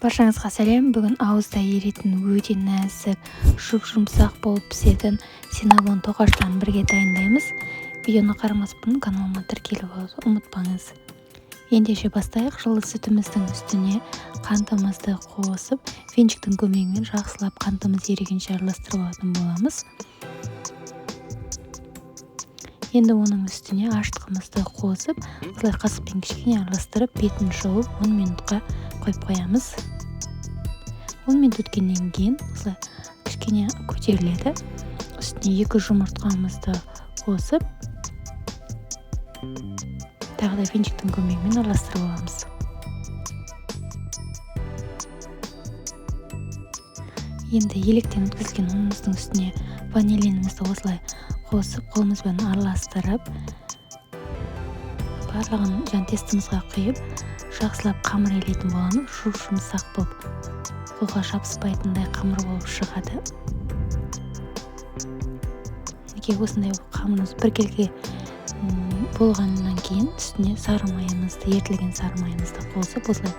Баршаңызға сәлем. Бүгін ауызда еритін өте нәзік, жұмсақ болып пісетін синнабон тоқаштан бірге дайындаймыз. Видеоны қарамас бұрын каналыма тіркеліп алуды ұмытпаңыз. Ендеше бастайық. Жылы сүтіміздің үстіне қантымызды қосып, венчиктің көмегімен жақсылап қантымыз ерігенше араластырып алатын боламыз. Енді оның үстіне аштығымызды қосып, осылай қасықпен кішкене араластырып, бетін жауып 10 минутқа қойып қоямыз. 10 минут өткеннен кейін осылай кішкене көтеріледі. Үстіне 2 жұмыртқамызды қосып, тағы да венчиктің көмегімен араластырып аламыз. Енді електен өткізілген ұнымыздың үстіне ванилинімізді осылай қосып, қолымызбен араластырып, барлығын тестімізға құйып, жақсылап қамыр елейтін боламыз. Жұмсақ болып, қолға жабыспайтындай қамыр болып шығады. Осындай қамырымыз біркелкі болғаннан кейін үстіне сары майымызды, ертілген сары майымызды қосып, осылай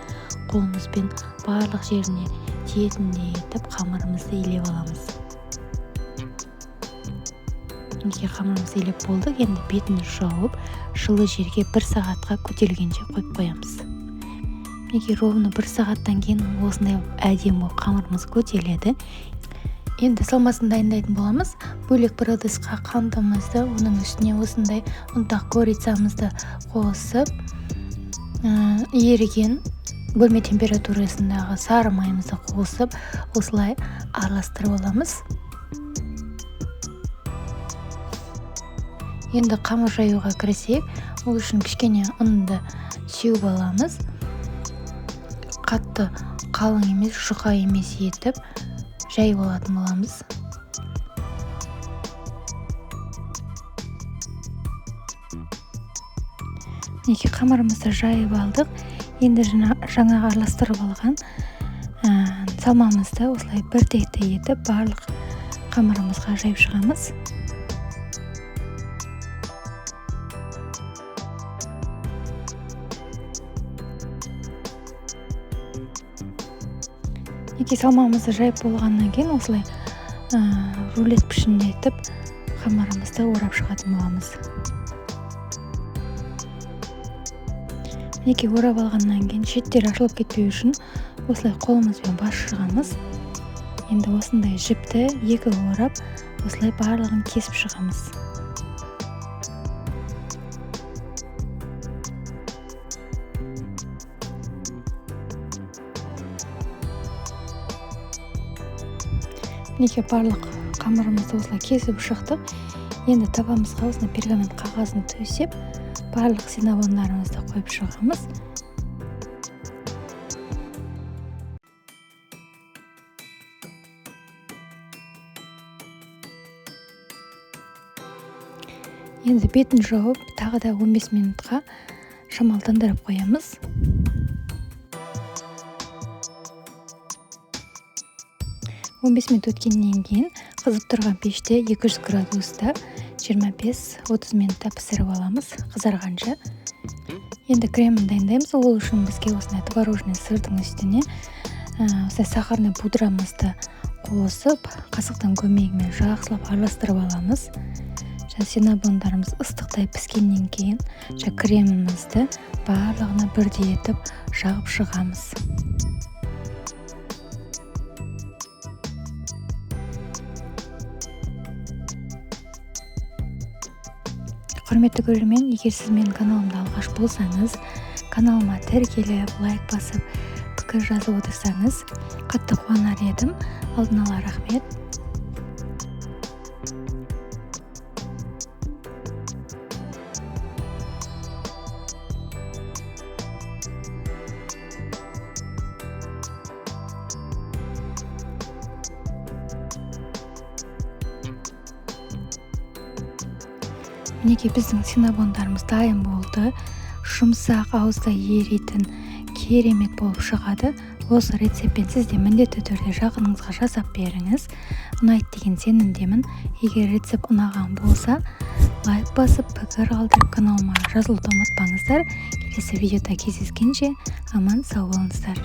қолымызбен барлық жеріне тиетіндей етіп қамырымызды илеп аламыз. Қамырымыз илеп болдық. Енді бетін жауып, жылы жерге 1 сағатқа көтерілгенше қойып қоямыз. Ровно 1 сағаттан кейін осындай әдемі қамырымыз көтеріледі. Енді салмасын дайындайтын боламыз. Бөлек бір ыдысқа қантымызды, оның үстіне осындай ұнтақ корицамызды қосып, еріген бөлме температурасындағы сары майымызды қосып, осылай араластырып аламыз. Енді қамыр жаюға кірісейік. Ол үшін кішкене ұнды сеуіп аламыз. Қатты қалың емес, жұқа емес етіп жайып алатын боламыз. Қамырымызды жайып алдық. Енді жаңа араластырып алған салмамызды осылай біртекті етіп барлық қамырымызға жайып шығамыз. Салмамызды жайып болғаннан кейін осылай рулет пішінінде етіп қамырымызды орап шығатын боламыз. Орап алғаннан кейін шеттері ашылып кетпеу үшін осылай қолымызбен бас шығамыз. Енді осындай жіпті 2 орап, осылай барлығын кесіп шығамыз. Барлық қамырымызды осылай кесіп шықтық. Енді табамызға осындай пергамент қағазын төсеп, барлық синнабондарымызды қойып шығамыз. Енді бетін жауып, тағы да 15 минутқа шамалдандырып қоямыз. 15 минут өткеннен кейін қызып тұрған пеште 200 градуста 25-30 минутта пісіріп аламыз, қызарғанша. Енді кремін дайындаймыз. Ол үшін бізге осындай творожный сырдың үстіне сахарный пудрамызды қосып, қасықтың көмегімен жақсылап араластырып аламыз. Синнабондарымыз ыстықтай піскеннен кейін кремімізді барлығына бірдей етіп жағып шығамыз. Құрметті көрермен, егер сіз менің каналымда алғаш болсаңыз, каналыма тіркеліп, лайк басып, пікір жазып отырсаңыз, қатты қуанар едім. Алдын ала рахмет. Біздің синнабондарымыз дайын болды. Жұмсақ, ауызда еритін, керемет болып шығады. Осы рецептпен сіз де міндетті түрде жақыныңызға жасап беріңіз. Ұнайды деген сенімдемін. Егер рецепт ұнаған болса, лайк басып, пікір қалдырып, каналыма жазылуды ұмытпаңыздар. Келесі видеода кездескенше аман сау болыңыздар.